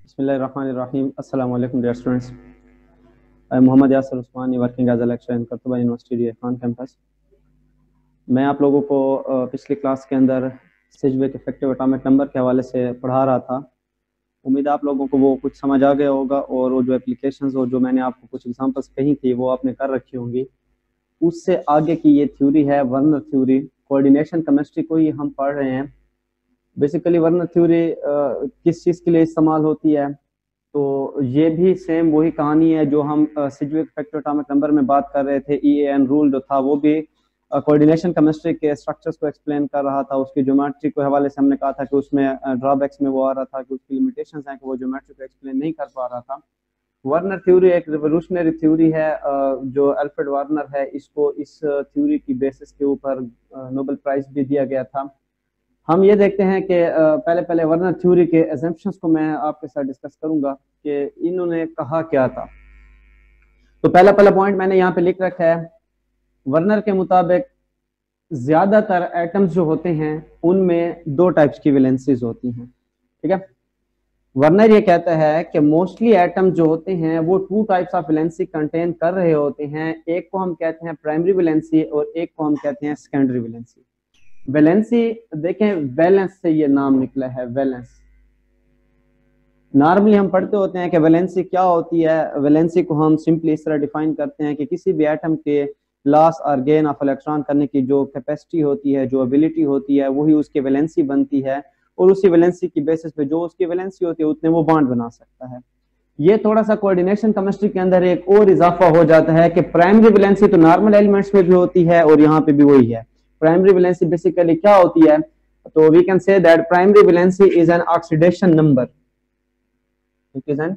Bismillahirrahmanirrahim. Assalamu alaikum dear students. I am Mohammad Yasir Usmani working as a lecturer in Kurtuba University Irfan campus. मैं आप लोगों को पिछली class के अंदर सिजविक इफेक्टिव एटॉमिक नंबर के हवाले से पढ़ा रहा था। उम्मीद है आप लोगों को वो कुछ समझ आ गया होगा और वो जो एप्लीकेशंस और जो मैंने आपको कुछ एग्जांपल्स कही थी वो आपने कर रखी होंगी। उससे आगे की ये थ्योरी है वर्नर थ्योरी, कोऑर्डिनेशन केमिस्ट्री को ही हम पढ़ रहे हैं। बेसिकली वर्नर थ्योरी किस चीज़ के लिए इस्तेमाल होती है, तो ये भी सेम वही कहानी है जो हम सिजविक इफेक्टिव एटॉमिक नंबर में बात कर रहे थे। EAN रूल जो था वो भी कोऑर्डिनेशन केमिस्ट्री के स्ट्रक्चर्स को एक्सप्लेन कर रहा था। उसकी ज्योमेट्री के हवाले से हमने कहा था कि उसमें ड्रॉबैक्स में वो आ रहा था कि उसकी लिमिटेशंस हैं कि वो ज्योमेट्री को एक्सप्लेन नहीं कर पा रहा था। वर्नर थ्योरी एक रिवोल्यूशनरी थ्योरी है। जो अल्फ्रेड वार्नर है, इसको इस थ्योरी की बेसिस के ऊपर नोबेल प्राइज भी दिया गया था। हम ये देखते हैं कि पहले वर्नर थ्योरी के अजम्पशंस को मैं आपके साथ डिस्कस करूंगा कि इन्होंने कहा क्या था। तो पहला पॉइंट मैंने यहाँ पे लिख रखा है। वर्नर के मुताबिक ज्यादातर एटम्स जो होते हैं उनमें दो टाइप्स की वैलेंसीज होती हैं। ठीक है, वर्नर ये कहता है कि मोस्टली एटम जो होते हैं वो two types of valency contain कर रहे होते हैं। एक को हम कहते हैं प्राइमरी वैलेंसी और एक को हम कहते हैं सेकेंडरी वैलेंसी। वैलेंसी देखें, वैलेंस से ये नाम निकला है, वैलेंस। नॉर्मली हम पढ़ते होते हैं कि वैलेंसी क्या होती है। वैलेंसी को हम सिंपली इस तरह डिफाइन करते हैं कि किसी भी एटम के लॉस और गेन ऑफ इलेक्ट्रॉन करने की जो कैपेसिटी होती है, जो एबिलिटी होती है, वही उसकी वैलेंसी बनती है और उसी वैलेंसी की बेसिस पे जो उसकी वैलेंसी होती है उतने वो बॉन्ड बना सकता है। ये थोड़ा सा कोऑर्डिनेशन केमिस्ट्री के अंदर एक और इजाफा हो जाता है कि प्राइमरी वैलेंसी तो नॉर्मल एलिमेंट्स में भी होती है और यहाँ पे भी वही है। प्राइमरी वैलेंसी बेसिकली क्या होती है, तो we can say that primary valency is an oxidation number. It is an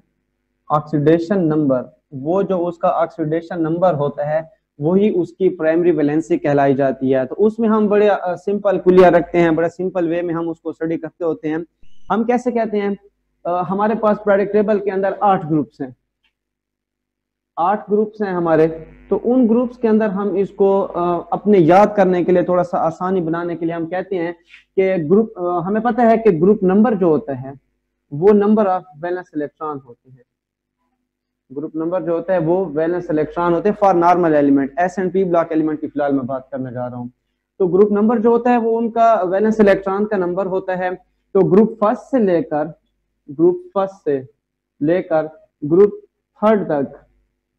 oxidation number. वो जो उसका ऑक्सीडेशन नंबर होता है वही उसकी प्राइमरी वैलेंसी कहलाई जाती है। तो उसमें हम बड़े सिंपल कुलिया रखते हैं, बड़े सिंपल वे में हम उसको स्टडी करते होते हैं। हम कैसे कहते हैं, हमारे पास पीरियोडिक टेबल के अंदर 8 ग्रुप्स हैं, 8 ग्रुप्स हैं हमारे। तो उन ग्रुप्स के अंदर हम इसको अपने याद करने के लिए, थोड़ा सा आसानी बनाने के लिए हम कहते हैं कि ग्रुप, हमें पता है कि ग्रुप नंबर जो होता है वो नंबर ऑफ वैलेंस इलेक्ट्रॉन होते हैं। ग्रुप नंबर जो होता है वो वैलेंस इलेक्ट्रॉन होते हैं for normal element. S&P block element की फिलहाल मैं बात करने जा रहा हूँ। तो ग्रुप नंबर जो होता है वो उनका वैलेंस इलेक्ट्रॉन का नंबर होता है। तो ग्रुप फर्स्ट से लेकर ग्रुप थर्ड तक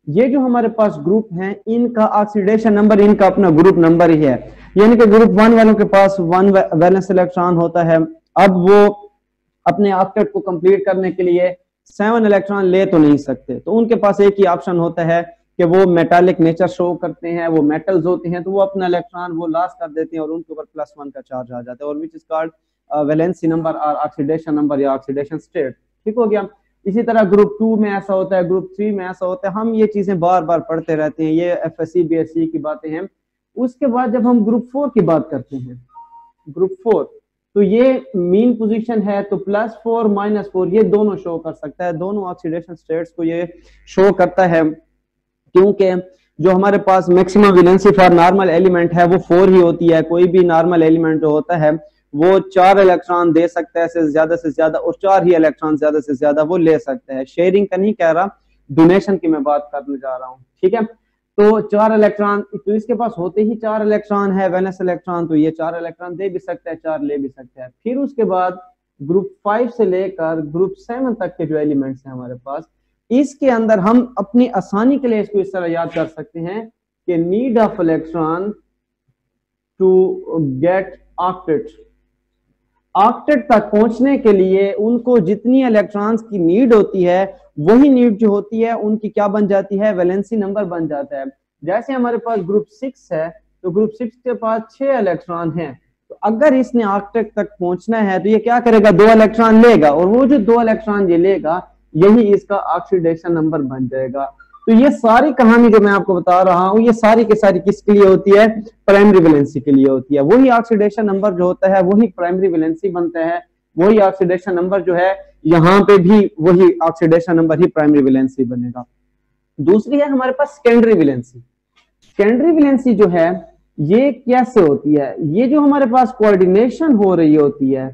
ये जो हमारे पास ग्रुप हैं इनका ऑक्सीडेशन नंबर इनका अपना ग्रुप नंबर ही है। यानी कि ग्रुप 1 वालों के पास 1 वैलेंस इलेक्ट्रॉन होता है। अब वो अपने ऑक्टेट को कंप्लीट करने के लिए 7 इलेक्ट्रॉन ले तो नहीं सकते, तो उनके पास एक ही ऑप्शन होता है कि वो मेटालिक नेचर शो करते हैं, वो मेटल्स होते हैं, तो वो अपना इलेक्ट्रॉन वो लॉस कर देते हैं और उनके ऊपर +1 का चार्ज आ जाता है और which is called valency number और ऑक्सीडेशन नंबर या ऑक्सीडेशन स्टेट। ठीक हो गया। इसी तरह ग्रुप 2 में ऐसा होता है, ग्रुप 3 में ऐसा होता है। हम ये चीजें बार बार पढ़ते रहते हैं, ये FSC BSc की बातें हैं। उसके बाद जब हम ग्रुप 4 की बात करते हैं, ग्रुप 4, तो ये मीन पोजीशन है, तो +4 -4 ये दोनों शो कर सकता है, दोनों ऑक्सीडेशन स्टेट्स को ये शो करता है। क्योंकि जो हमारे पास maximum valency for normal element है वो 4 ही होती है। कोई भी नॉर्मल एलिमेंट जो होता है वो 4 इलेक्ट्रॉन दे सकता है से ज्यादा और 4 ही इलेक्ट्रॉन ज्यादा से ज्यादा वो ले सकता है। शेयरिंग का नहीं कह रहा, डोनेशन की मैं बात करने जा रहा हूँ। ठीक है, तो 4 इलेक्ट्रॉन, तो इसके पास होते ही 4 इलेक्ट्रॉन है वैलेंस इलेक्ट्रॉन, तो ये 4 इलेक्ट्रॉन दे भी सकता है, 4 ले भी सकता है। फिर उसके बाद ग्रुप 5 से लेकर ग्रुप 7 तक के जो एलिमेंट्स हैं हमारे पास, इसके अंदर हम अपनी आसानी के लिए इसको इस तरह याद कर सकते हैं कि need of electron to get octet. Octet तक पहुंचने के लिए उनको जितनी इलेक्ट्रॉन्स की नीड होती है वही नीड जो होती है उनकी क्या बन जाती है, वैलेंसी नंबर बन जाता है। जैसे हमारे पास ग्रुप 6 है, तो ग्रुप 6 के पास 6 इलेक्ट्रॉन हैं, तो अगर इसने ऑक्टेट तक पहुंचना है तो ये क्या करेगा, 2 इलेक्ट्रॉन लेगा और वो जो 2 इलेक्ट्रॉन ये लेगा यही इसका ऑक्सीडेशन नंबर बन जाएगा। तो ये सारी कहानी जो मैं आपको बता रहा हूँ ये सारी की सारी किसके लिए होती है, प्राइमरी वैलेंसी के लिए होती है। वही ऑक्सीडेशन नंबर जो होता है वही प्राइमरी वैलेंसी बनता है, वही ऑक्सीडेशन नंबर जो है यहाँ पे भी वही ऑक्सीडेशन नंबर ही प्राइमरी वैलेंसी बनेगा। दूसरी है हमारे पास सेकेंडरी वैलेंसी। सेकेंडरी वैलेंसी जो है ये कैसे होती है, ये जो हमारे पास कोऑर्डिनेशन हो रही होती है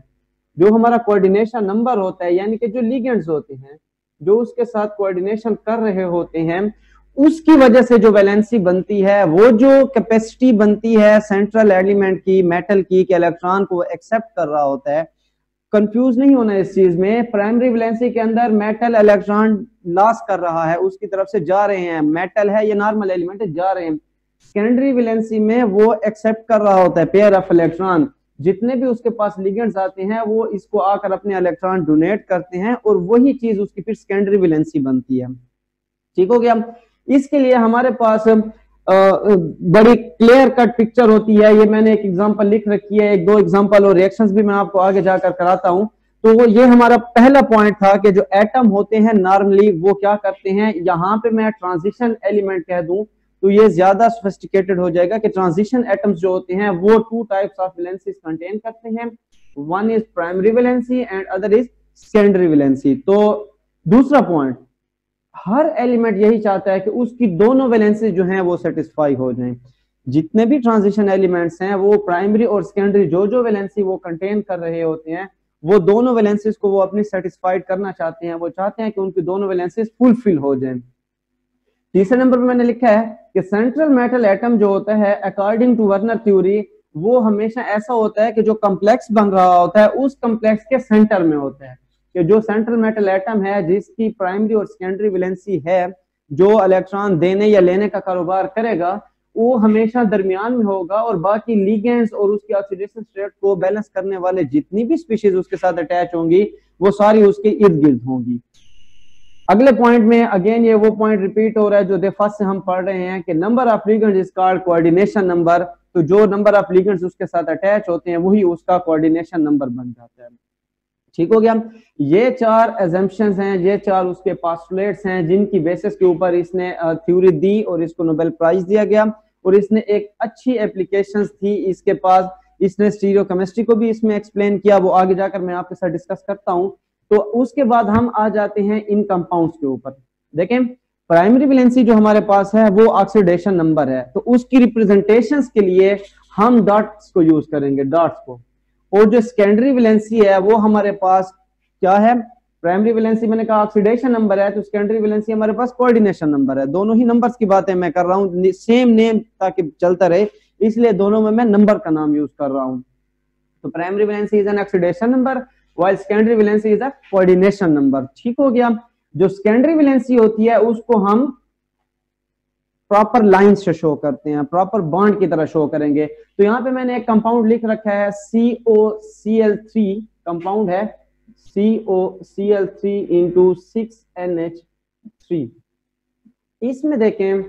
जो हमारा कोऑर्डिनेशन नंबर होता है, यानी कि जो लिगेंड्स होते हैं जो उसके साथ कोऑर्डिनेशन कर रहे होते हैं, उसकी वजह से जो वैलेंसी बनती है, वो जो कैपेसिटी बनती है सेंट्रल एलिमेंट की, मेटल की, कि इलेक्ट्रॉन को एक्सेप्ट कर रहा होता है। कंफ्यूज नहीं होना इस चीज में, प्राइमरी वैलेंसी के अंदर मेटल इलेक्ट्रॉन लॉस कर रहा है, उसकी तरफ से जा रहे हैं, मेटल है या नॉर्मल एलिमेंट है, जा रहे हैं। सेकेंडरी वैलेंसी में वो एक्सेप्ट कर रहा होता है पेयर ऑफ इलेक्ट्रॉन, जितने भी उसके पास लिगेंड्स आते हैं वो इसको आकर अपने इलेक्ट्रॉन डोनेट करते हैं, और वही चीज उसकी फिर सेकेंडरी वैलेंसी बनती है। ठीक हो गया। इसके लिए हमारे पास बड़ी क्लियर कट पिक्चर होती है, ये मैंने एक एग्जांपल लिख रखी है, एक दो एग्जांपल और रिएक्शंस भी मैं आपको आगे जाकर कराता हूं। तो ये हमारा पहला पॉइंट था कि जो एटम होते हैं नॉर्मली वो क्या करते हैं, यहाँ पे मैं ट्रांजिशन एलिमेंट कह दूं तो ये ज्यादा सोफिस्टिकेटेड हो जाएगा कि ट्रांजिशन एटम्स जो होते हैं वो two types of valencies contain करते हैं, one is primary valency and other is secondary valency. तो दूसरा पॉइंट, हर एलिमेंट यही चाहता है कि उसकी दोनों वैलेंसी जो हैं वो सेटिस्फाई हो जाएं। जितने भी ट्रांजिशन एलिमेंट्स हैं वो प्राइमरी और सेकेंडरी जो जो वैलेंसी वो कंटेन कर रहे होते हैं, वो दोनों वैलेंसीज को वो अपनी सेटिस्फाइड करना चाहते हैं, वो चाहते हैं कि उनकी दोनों वैलेंसीज फुलफिल हो जाएं। तीसरे नंबर पर मैंने लिखा है कि सेंट्रल मेटल एटम जो होता है अकॉर्डिंग टू वर्नर थ्योरी, वो हमेशा ऐसा होता है कि जो कॉम्प्लेक्स बन रहा होता है उस कॉम्प्लेक्स के सेंटर में होता है, कि जो सेंट्रल मेटल एटम है जिसकी प्राइमरी और सेकेंडरी वैलेंसी है, जो इलेक्ट्रॉन देने या लेने का कारोबार करेगा, वो हमेशा दरमियान में होगा, और बाकी लिगेंड्स और उसकी ऑक्सीडेशन स्टेट को बैलेंस करने वाले जितनी भी स्पीशीज उसके साथ अटैच होंगी वो सारी उसके इर्द गिर्द होंगी। अगले पॉइंट में अगेन ये वो पॉइंट रिपीट हो रहा है जो दफा से हम पढ़ रहे हैं कि number of ligands is called coordination number. तो जो नंबर ऑफ लिगेंड्स उसके साथ अटैच होते हैं वही उसका कोऑर्डिनेशन नंबर बन जाता है। ठीक हो गया। ये चार एजम्पशंस हैं, ये चार उसके पोस्टुलेट्स हैं जिनकी बेसिस के ऊपर इसने थ्योरी दी और इसको नोबेल प्राइज दिया गया, और इसने एक अच्छी एप्लीकेशंस थी इसके पास। इसने स्टीरियोकेमिस्ट्री को भी इसमें एक्सप्लेन किया, वो आगे जाकर मैं आपके साथ डिस्कस करता हूं। तो उसके बाद हम आ जाते हैं इन कंपाउंड्स के ऊपर। देखें, प्राइमरी वैलेंसी जो हमारे पास है वो ऑक्सीडेशन नंबर है, तो उसकी रिप्रेजेंटेशंस के लिए हम डॉट्स को यूज करेंगे, डॉट्स को। और जो सेकेंडरी वैलेंसी है वो हमारे पास क्या है, प्राइमरी वैलेंसी मैंने कहा ऑक्सीडेशन नंबर है, तो सेकेंडरी वैलेंसी हमारे पास कोऑर्डिनेशन नंबर है। दोनों ही नंबर्स की बातें मैं कर रहा हूँ, सेम नेम ताकि चलता रहे, इसलिए दोनों में मैं नंबर का नाम यूज कर रहा हूँ। तो primary valency is an oxidation number while secondary valency is a coordination number। ठीक हो गया। जो सेकेंडरी वैलेंसी होती है उसको हम प्रॉपर लाइन से शो करते हैं, प्रॉपर बॉन्ड की तरह शो करेंगे। तो यहाँ पे मैंने एक कंपाउंड लिख रखा है COCl3 कंपाउंड है, COCl3 into 6NH3। इसमें देखें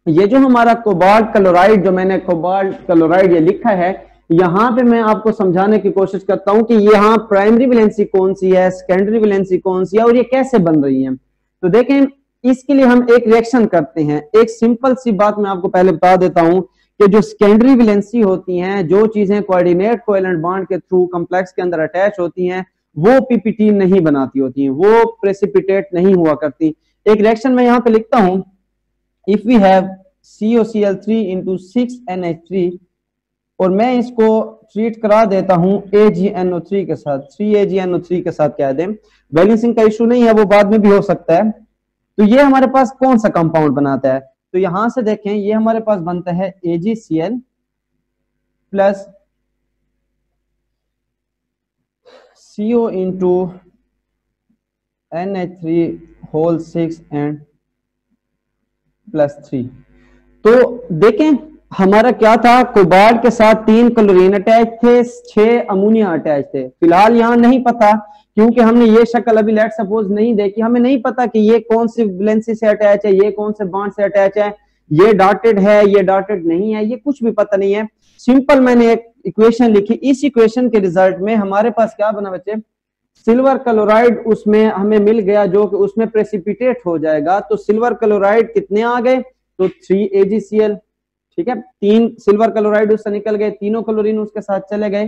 ये जो हमारा कोबाल्ट क्लोराइड, जो मैंने कोबाल्ट क्लोराइड ये लिखा है, यहां पे मैं आपको समझाने की कोशिश करता हूं कि यहाँ प्राइमरी वैलेंसी कौन सी है, सेकेंडरी वैलेंसी कौन सी है और ये कैसे बन रही है। तो देखें, इसके लिए हम एक रिएक्शन करते हैं। एक सिंपल सी बात मैं आपको पहले बता देता हूं कि जो सेकेंडरी वैलेंसी होती हैं, जो चीजें कोऑर्डिनेट कोवेलेंट बॉन्ड के थ्रू कॉम्प्लेक्स के अंदर अटैच होती हैं, वो पीपीटी नहीं बनाती होती हैं, वो प्रेसिपिटेट नहीं हुआ करती। एक रिएक्शन मैं यहाँ पे लिखता हूं, if we have COCl3 into 6NH3, और मैं इसको ट्रीट करा देता हूं AgNO3 के साथ, 3AgNO3 के साथ कह दें, बैलेंसिंग का इशू नहीं है, वो बाद में भी हो सकता है। तो ये हमारे पास कौन सा कंपाउंड बनाता है, तो यहां से देखें ये हमारे पास बनता है AgCl plus CO into NH3 whole 6 and +3। तो देखें हमारा क्या था, कोबाल्ट के साथ 3 क्लोरीन अटैच थे, 6 अमोनिया अटैच थे। फिलहाल यहाँ नहीं पता क्योंकि हमने ये शक्ल अभी लेट सपोज नहीं देखी, हमें नहीं पता कि ये कौन सी वैलेंसी से अटैच है, ये कौन से बॉन्ड से अटैच है, ये डॉटेड है, ये डॉटेड नहीं है, ये कुछ भी पता नहीं है। सिंपल मैंने एक इक्वेशन लिखी, इस इक्वेशन के रिजल्ट में हमारे पास क्या बना बच्चे, सिल्वर क्लोराइड उसमें हमें मिल गया जो कि उसमें प्रेसिपिटेट हो जाएगा। तो सिल्वर क्लोराइड कितने आ गए, तो 3AgCl, ठीक है, 3 सिल्वर क्लोराइड उससे निकल गए, तीनों क्लोरीन उसके साथ चले गए।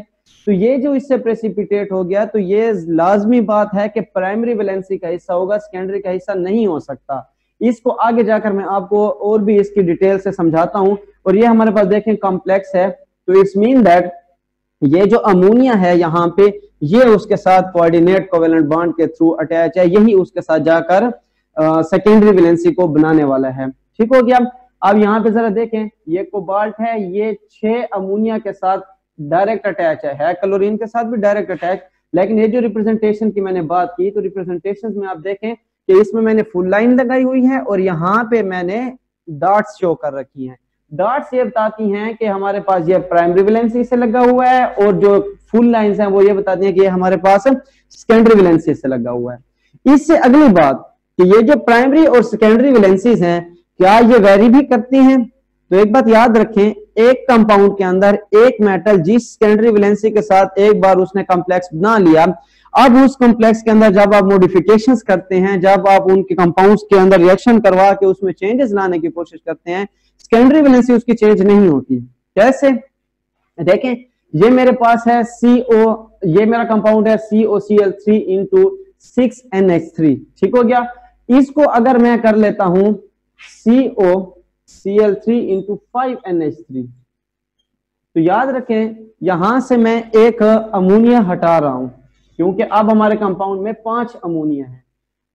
तो ये जो इससे प्रेसिपिटेट हो गया, तो ये लाजमी बात है कि प्राइमरी वैलेंसी का हिस्सा होगा, सेकेंडरी का हिस्सा नहीं हो सकता। इसको आगे जाकर मैं आपको और भी इसकी डिटेल से समझाता हूं। और ये हमारे पास देखें कॉम्प्लेक्स है, तो इट्स मीन दैट ये जो अमोनिया है यहाँ पे ये उसके साथ कोऑर्डिनेट कोवेलेंट बॉन्ड के थ्रू अटैच है, यही उसके साथ जाकर सेकेंडरी वैलेंसी को बनाने वाला है। ठीक हो गया। अब यहाँ पे जरा देखें, ये कोबाल्ट है, ये 6 अमोनिया के साथ डायरेक्ट अटैच है क्लोरीन के साथ भी डायरेक्ट अटैच। लेकिन ये जो रिप्रेजेंटेशन की मैंने बात की, तो रिप्रेजेंटेशन में आप देखें कि इसमें मैंने फुल लाइन लगाई हुई है और यहाँ पे मैंने डॉट्स शो कर रखी हैं। डॉट्स ये बताती हैं कि हमारे पास ये प्राइमरी वैलेंसी से लगा हुआ है, और जो फुल लाइंस हैं वो ये बताती हैं कि ये हमारे पास सेकेंडरी वैलेंसी से लगा हुआ है। इससे अगली बात कि ये जो प्राइमरी और सेकेंडरी वैलेंसीज हैं, क्या ये वेरी भी करती हैं? तो एक बात याद रखें, एक कंपाउंड के अंदर एक मेटल जिस सेकेंडरी वैलेंसी के साथ एक बार उसने कॉम्प्लेक्स बना लिया, अब उस कॉम्प्लेक्स के अंदर जब आप मॉडिफिकेशंस करते हैं, जब आप उनके कंपाउंड्स के अंदर रिएक्शन करवा के उसमें चेंजेस लाने की कोशिश करते हैं, सेकेंडरी वैलेंसी उसकी चेंज नहीं होती। कैसे? देखें, ये मेरे पास है CO, ये मेरा कंपाउंड है COCl3 इंटू 6NH3। ठीक हो गया। इसको अगर मैं कर लेता हूं COCl3 इंटू 5NH3, तो याद रखें यहां से मैं एक अमोनिया हटा रहा हूं, क्योंकि अब हमारे कंपाउंड में 5 अमोनिया है।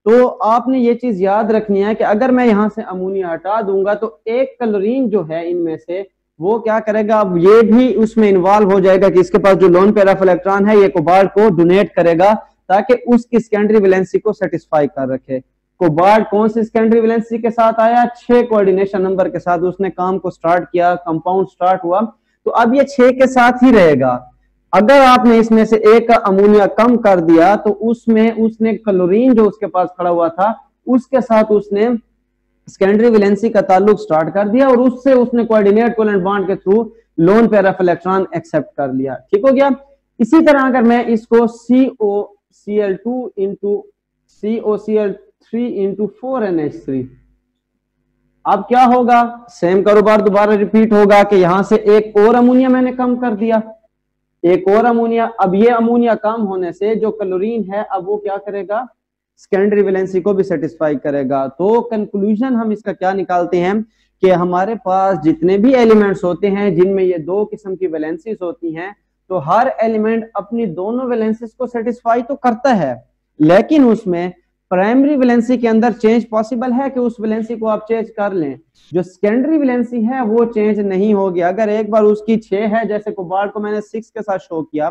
तो आपने ये चीज याद रखनी है कि अगर मैं यहां से अमोनिया हटा दूंगा तो एक क्लोरीन जो है इनमें से वो क्या करेगा, अब ये भी उसमें इन्वॉल्व हो जाएगा कि इसके पास जो लोन पेयर ऑफ इलेक्ट्रॉन है ये कोबाल्ट को डोनेट करेगा ताकि उसकी सेकेंडरी वैलेंसी को सेटिस्फाई कर रखे। कोबाल्ट कौन सी सेकेंडरी वैलेंसी के साथ आया? 6 कोऑर्डिनेशन नंबर के साथ उसने काम को स्टार्ट किया, कंपाउंड स्टार्ट हुआ, तो अब ये 6 के साथ ही रहेगा। अगर आपने इसमें से एक अमोनिया कम कर दिया तो उसमें उसने क्लोरीन जो उसके पास खड़ा हुआ था उसके साथ उसने सेकेंडरी वैलेंसी का ताल्लुक स्टार्ट कर दिया और उससे उसने कोऑर्डिनेट कोवेलेंट बॉन्ड के through lone pair of electron accept कर लिया। ठीक हो गया। इसी तरह अगर मैं इसको COCl2 into COCl3 into 4NH3, अब क्या होगा? सेम कारोबार दोबारा रिपीट होगा कि यहां से एक और अमोनिया मैंने कम कर दिया, एक और अमोनिया। अब ये अमोनिया कम होने से जो क्लोरीन है अब वो क्या करेगा? सेकेंडरी वैलेंसी को भी सेटिस्फाई करेगा। तो कंक्लूजन हम इसका क्या निकालते हैं कि हमारे पास जितने भी एलिमेंट्स होते हैं जिनमें ये 2 किस्म की वैलेंसीज होती हैं, तो हर एलिमेंट अपनी दोनों वैलेंसीज को सेटिस्फाई तो करता है, लेकिन उसमें प्राइमरी वैलेंसी के अंदर चेंज पॉसिबल है कि उस वैलेंसी को आप चेंज कर लें। जो सेकेंडरी वैलेंसी है वो चेंज नहीं होगी। अगर एक बार उसकी 6 है, जैसे कोबाल्ट को मैंने 6 के साथ शो किया,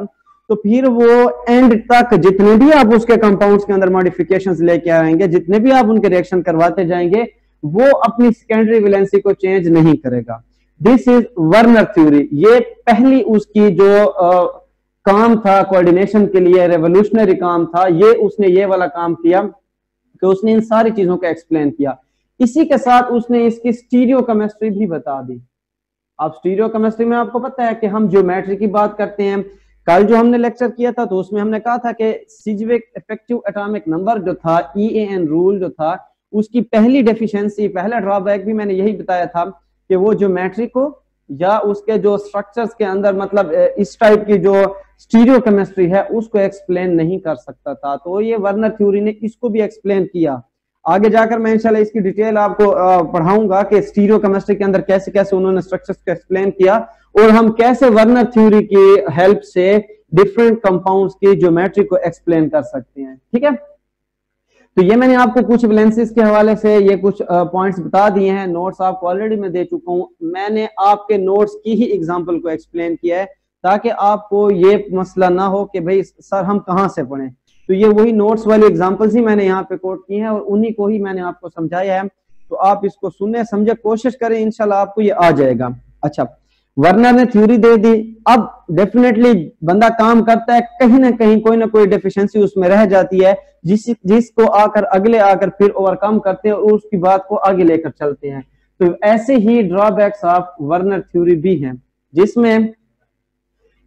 तो फिर वो एंड तक जितने भी आप उसके कंपाउंड्स के अंदर मॉडिफिकेशंस लेके आएंगे, जितने भी आप उनके रिएक्शन करवाते जाएंगे, वो अपनी सेकेंडरी वैलेंसी को चेंज नहीं करेगा। This is Werner theory. ये पहली उसकी जो काम था कोऑर्डिनेशन के लिए, रेवोल्यूशनरी काम था, ये उसने ये वाला काम किया कि उसने इन सारी चीजों को एक्सप्लेन किया। इसी के साथ उसने इसकी स्टीरियो केमिस्ट्री भी बता दी। अब स्टीरियो केमिस्ट्री में आपको पता है कि हम ज्योमेट्री की बात करते हैं। कल जो हमने लेक्चर किया था तो उसमें हमने कहा था कि सिजवेक इफेक्टिव एटॉमिक नंबर जो था, EAN रूल जो था, उसकी पहली डेफिशिएंसी, पहला ड्रॉबैक भी मैंने यही बताया था कि वो ज्योमेट्री को या उसके जो स्ट्रक्चर्स के अंदर, मतलब इस टाइप की जो स्टीरियो केमिस्ट्री है उसको एक्सप्लेन नहीं कर सकता था। तो ये वर्नर थ्योरी ने इसको भी एक्सप्लेन किया। आगे जाकर मैं इंशाल्लाह इसकी डिटेल आपको पढ़ाऊंगा कि स्टीरियो केमिस्ट्री के अंदर कैसे कैसे उन्होंने स्ट्रक्चर्स को एक्सप्लेन किया और हम कैसे वर्नर थ्योरी की हेल्प से डिफरेंट कंपाउंड्स की ज्योमेट्री को एक्सप्लेन कर सकते हैं। ठीक है। तो ये मैंने आपको कुछ वैलेंसीज के हवाले से ये कुछ पॉइंट्स बता दिए हैं। नोट्स आपको ऑलरेडी मैं दे चुका हूं। मैंने आपके नोट्स की ही एग्जांपल को एक्सप्लेन किया है ताकि आपको ये मसला ना हो कि भाई सर हम कहां से पढ़ें। तो ये वही नोट्स वाली एग्जांपल्स ही मैंने यहाँ पे कोट की हैं और उन्हीं को ही मैंने आपको समझाया है। तो आप इसको सुनने समझे कोशिश करें, इंशाल्लाह आपको ये आ जाएगा। अच्छा, वर्नर ने थ्योरी दे दी। अब डेफिनेटली बंदा काम करता है, कहीं ना कहीं कोई ना कोई डेफिशिएंसी उसमें रह जाती है, जिसको अगले आकर फिर ओवरकम करते हैं और उसकी बात को आगे लेकर चलते हैं। तो ऐसे ही ड्रॉबैक्स ऑफ वर्नर थ्योरी भी हैं, जिसमें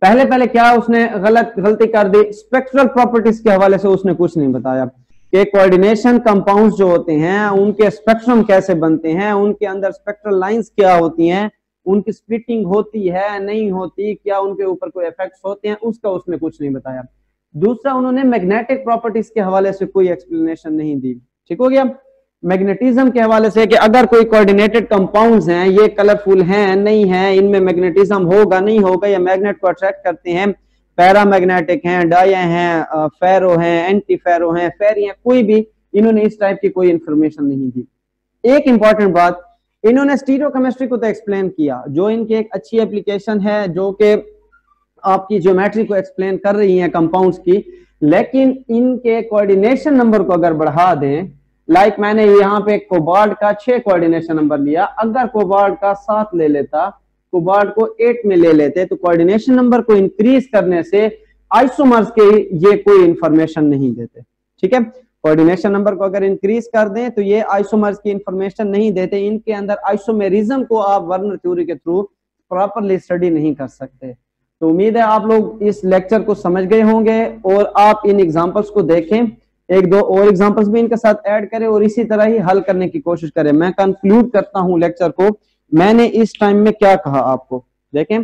पहले क्या उसने गलती कर दी, स्पेक्ट्रल प्रॉपर्टीज के हवाले से उसने कुछ नहीं बताया कि कोऑर्डिनेशन कंपाउंड्स जो होते हैं उनके स्पेक्ट्रम कैसे बनते हैं, उनके अंदर स्पेक्ट्रल लाइंस क्या होती हैं, उनकी स्प्लिटिंग होती है नहीं होती, क्या उनके ऊपर कोई इफेक्ट्स होते हैं, उसका उसने कुछ नहीं बताया। दूसरा, उन्होंने मैग्नेटिक प्रॉपर्टीज के हवाले से कोई एक्सप्लेनेशन नहीं दी। ठीक हो गया। मैग्नेटिज्म के हवाले से कि अगर कोई कोऑर्डिनेटेड कंपाउंड्स हैं, ये कलरफुल हैं नहीं है, इनमें मैग्नेटिज्म होगा नहीं होगा, या मैग्नेट को अट्रैक्ट करते हैं, पैरामैग्नेटिक हैं, डाया हैं, फेरो हैं, एंटी फेरो हैं, फेरी हैं, कोई भी इन्होंने इस टाइप की कोई इंफॉर्मेशन नहीं दी। एक इंपॉर्टेंट बात, इन्होंने स्टीरियोकेमिस्ट्री को तो एक्सप्लेन किया, जो इनकी एक अच्छी एप्लीकेशन है, जो कि आपकी ज्योमेट्री को एक्सप्लेन कर रही है कंपाउंड्स की, लेकिन इनके कोऑर्डिनेशन नंबर को अगर बढ़ा दें, लाइक मैंने यहाँ पे कोबाल्ट का 6 कोऑर्डिनेशन नंबर लिया, अगर कोबाल्ट का 7 ले लेता, कोबाल्ट को 8 में ले लेते, तो कोऑर्डिनेशन नंबर को इंक्रीज करने से आइसोमर्स के ये कोई इंफॉर्मेशन नहीं देते। ठीक है, कोऑर्डिनेशन नंबर को अगर इंक्रीज कर दें तो ये आइसोमर्स की इंफॉर्मेशन नहीं देते, इनके अंदर आइसोमेरिज्म को आप वर्नर थ्योरी के थ्रू प्रॉपरली स्टडी नहीं कर सकते। तो उम्मीद है आप लोग इस लेक्चर को समझ गए होंगे और आप इन एग्जांपल्स को देखें, एक दो और एग्जांपल्स भी इनके साथ ऐड करें और इसी तरह ही हल करने की कोशिश करें। मैं कंक्लूड करता हूं लेक्चर को, मैंने इस टाइम में क्या कहा आपको देखें।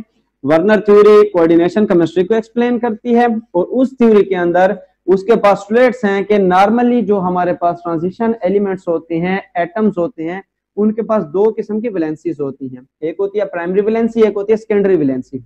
वर्नर थ्योरी कोऑर्डिनेशन केमिस्ट्री को एक्सप्लेन करती है और उस थ्योरी के अंदर उसके पोस्टुलेट्स हैं कि नॉर्मली जो हमारे पास ट्रांजिशन एलिमेंट्स होते हैं, एटम्स होते हैं, उनके पास 2 किस्म की वैलेंसीज होती हैं, एक होती है प्राइमरी वैलेंसी, एक होती है सेकेंडरी वैलेंसी।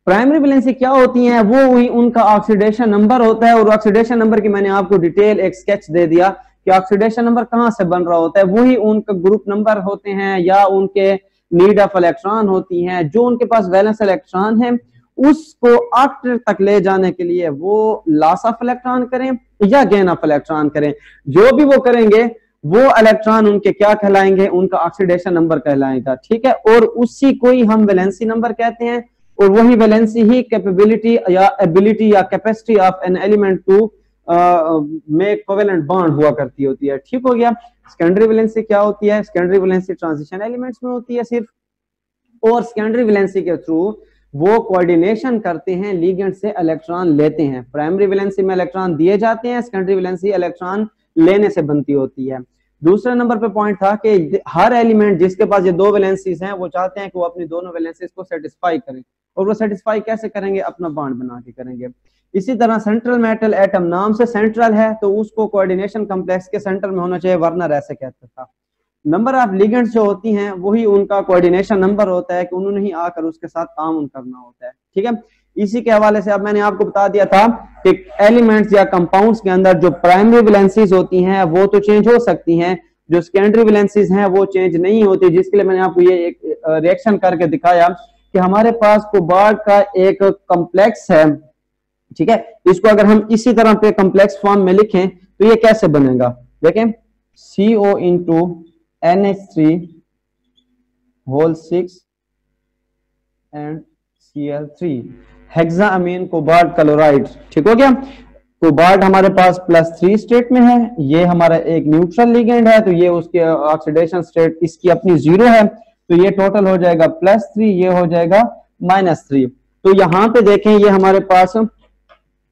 प्राइमरी वैलेंसी क्या होती है, वो हुई उनका ऑक्सीडेशन नंबर होता है, और ऑक्सीडेशन नंबर की मैंने आपको डिटेल एक स्केच दे दिया कि ऑक्सीडेशन नंबर कहां से बन रहा होता है, वही उनका ग्रुप नंबर होते हैं या उनके नीड ऑफ इलेक्ट्रॉन होती हैं। जो उनके पास वैलेंस इलेक्ट्रॉन है उसको ऑक्टेट तक ले जाने के लिए वो लॉस ऑफ इलेक्ट्रॉन करें या गेन ऑफ इलेक्ट्रॉन करें, जो भी वो करेंगे वो इलेक्ट्रॉन उनके क्या कहलाएंगे, उनका ऑक्सीडेशन नंबर कहलाएगा। ठीक है, और उसी को ही हम वैलेंसी नंबर कहते हैं, और वही वैलेंसी ही कैपेबिलिटी या एबिलिटी या capacity of an element to make covalent bond हुआ करती होती है। ठीक हो गया। सेकेंडरी वैलेंसी क्या होती है, सेकेंडरी वैलेंसी ट्रांजिशन एलिमेंट्स में होती है सिर्फ, और सेकेंडरी वैलेंसी के थ्रू वो कोऑर्डिनेशन करते हैं, लिगेंड से इलेक्ट्रॉन लेते हैं। प्राइमरी वैलेंसी में इलेक्ट्रॉन दिए जाते हैं, सेकेंडरी वैलेंसी इलेक्ट्रॉन लेने से बनती होती है। दूसरे नंबर पे पॉइंट था कि हर एलिमेंट जिसके पास ये 2 वैलेंसीज हैं वो चाहते हैं कि वो अपनी दोनों वैलेंसीज को सेटिस्फाई करें, और वो सेटिस्फाई कैसे करेंगे, अपना बॉन्ड बना के करेंगे। इसी तरह सेंट्रल मेटल एटम नाम से सेंट्रल है तो उसको कोऑर्डिनेशन कॉम्प्लेक्स के सेंटर में होना चाहिए, वर्नर ऐसे कहता था। नंबर ऑफ लिगेंड्स जो होती हैं वही उनका कोऑर्डिनेशन नंबर होता है कि उन्होंने ही आकर उसके साथ ताउन करना होता है। ठीक है, इसी के हवाले से अब मैंने आपको बता दिया था कि एलिमेंट्स या कंपाउंड्स के अंदर जो प्राइमरी वैलेंसीज होती हैं वो तो चेंज हो सकती हैं, जो सेकेंडरी वैलेंसीज हैं वो चेंज नहीं होती, जिसके लिए मैंने आपको ये एक रिएक्शन करके दिखाया कि हमारे पास कोबाल्ट का एक कॉम्प्लेक्स है। ठीक है, इसको अगर हम इसी तरह पे कॉम्प्लेक्स फॉर्म में लिखें तो ये कैसे बनेगा, देखें CO into NH3 whole 6 and Cl3 hexaammine cobalt chloride. ठीक हो गया। कोबाल्ट हमारे पास +3 स्टेट में है, ये हमारा एक न्यूट्रल लिगेंड है, तो ये उसके ऑक्सीडेशन स्टेट इसकी अपनी 0 है, तो ये टोटल हो जाएगा +3, ये हो जाएगा -3। तो यहाँ पे देखें ये हमारे पास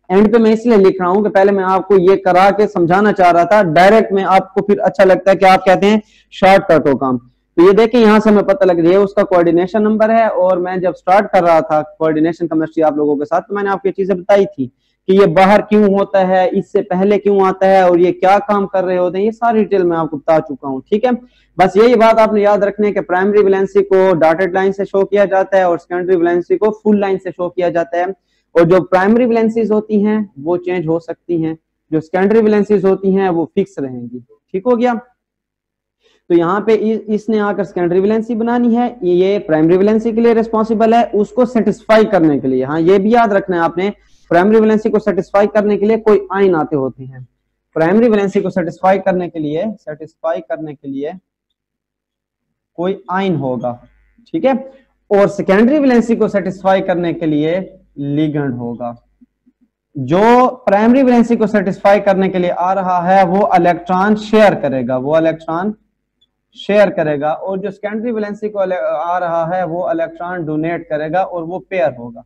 एंड पे मैं इसलिए लिख रहा हूं कि पहले मैं आपको ये करा के समझाना चाह रहा था, डायरेक्ट में आपको फिर अच्छा लगता है कि आप कहते हैं शॉर्टकट हो काम। तो ये देखें यहाँ से हमें पता लग रही है उसका कोऑर्डिनेशन नंबर है, और मैं जब स्टार्ट कर रहा था कोऑर्डिनेशन केमिस्ट्री आप लोगों के साथ तो मैंने आपको ये चीजें बताई थी कि ये बाहर क्यों होता है, इससे पहले क्यों आता है, और ये क्या काम कर रहे होते हैं, ये सारी डिटेल मैं आपको बता चुका हूँ। ठीक है, बस यही बात आपने याद रखनी है कि प्राइमरी वैलेंसी को डॉटेड लाइन से शो किया जाता है और सेकेंडरी वैलेंसी को फुल लाइन से शो किया जाता है, और जो प्राइमरी वैलेंसीज होती हैं वो चेंज हो सकती हैं, जो सेकेंडरी वैलेंसीज होती हैं वो फिक्स रहेंगी। ठीक हो गया। तो यहाँ पे इसने आकर सेकेंडरी वैलेंसी बनानी है, ये प्राइमरी वैलेंसी के लिए रिस्पॉन्सिबल है, उसको सेटिस्फाई करने के लिए। हाँ, ये भी याद रखना है आपने, प्राइमरी वैलेंसी को सेटिस्फाई करने के लिए कोई आइन आते होते हैं। प्राइमरी वैलेंसी को सेटिस्फाई करने के लिए कोई आइन होगा। ठीक है, और सेकेंडरी वैलेंसी को सेटिस्फाई करने के लिए लिगेंड होगा। जो प्राइमरी वैलेंसी को सेटिस्फाई करने के लिए आ रहा है वो इलेक्ट्रॉन शेयर करेगा, और जो सेकेंडरी वैलेंसी को आ रहा है वो इलेक्ट्रॉन डोनेट करेगा और वो पेयर होगा।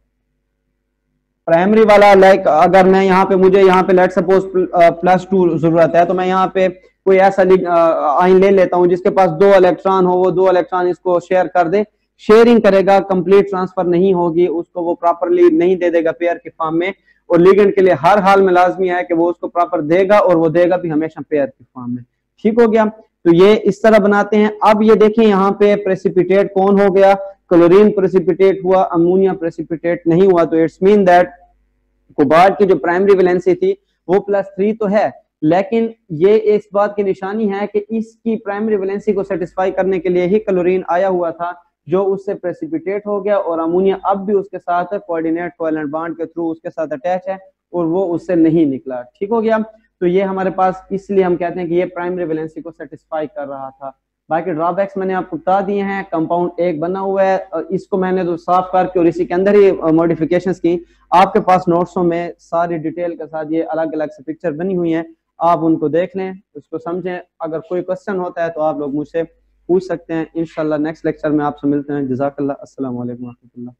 प्राइमरी वाला लाइक अगर मैं यहाँ पे मुझे यहाँ पे लेट सपोज +2 जरूरत है, तो मैं यहाँ पे कोई ऐसा आइन ले लेता हूँ जिसके पास 2 इलेक्ट्रॉन हो, वो 2 इलेक्ट्रॉन इसको शेयर कर दे, शेयरिंग करेगा, कंप्लीट ट्रांसफर नहीं होगी, उसको वो प्रॉपरली नहीं दे देगा पेयर के फॉर्म में, और लिगेंड के लिए हर हाल में लाजमी है कि वो उसको प्रॉपर देगा, और वो देगा भी हमेशा पेयर के फॉर्म में। ठीक हो गया। तो ये इस तरह बनाते हैं। अब ये देखें यहाँ पे प्रेसिपिटेट कौन हो गया, क्लोरीन प्रेसिपिटेट हुआ, अमोनिया प्रेसिपिटेट नहीं हुआ, तो इट्स मीन दैट कोबाल्ट की जो प्राइमरी वैलेंसी थी वो +3 तो है, लेकिन ये इस बात की निशानी है कि इसकी प्राइमरी वैलेंसी को सेटिस्फाई करने के लिए ही क्लोरीन आया हुआ था, जो उससे प्रेसिपिटेट हो गया और अमोनिया अब भी उसके साथ कोऑर्डिनेट कोवेलेंट बॉन्ड के थ्रू उसके साथ अटैच है और वो उससे नहीं निकला। ठीक हो गया। तो ये हमारे पास, इसलिए हम कहते हैं कि ये प्राइमरी वैलेंसी को सेटिस्फाई कर रहा था। बाकी ड्रॉबैक्स मैंने आपको बता दिए हैं। कंपाउंड एक बना हुआ है, इसको मैंने तो साफ करके और इसी के अंदर ही मॉडिफिकेशंस की। आपके पास नोट्सों में सारी डिटेल के साथ ये अलग अलग से पिक्चर बनी हुई है, आप उनको देख लें, उसको समझें। अगर कोई क्वेश्चन होता है तो आप लोग मुझसे पूछ सकते हैं। इंशाल्लाह नेक्स्ट लेक्चर में आपसे मिलते हैं। जज़ाकल्लाह। अस्सलाम वालेकुम रहमतुल्लाह।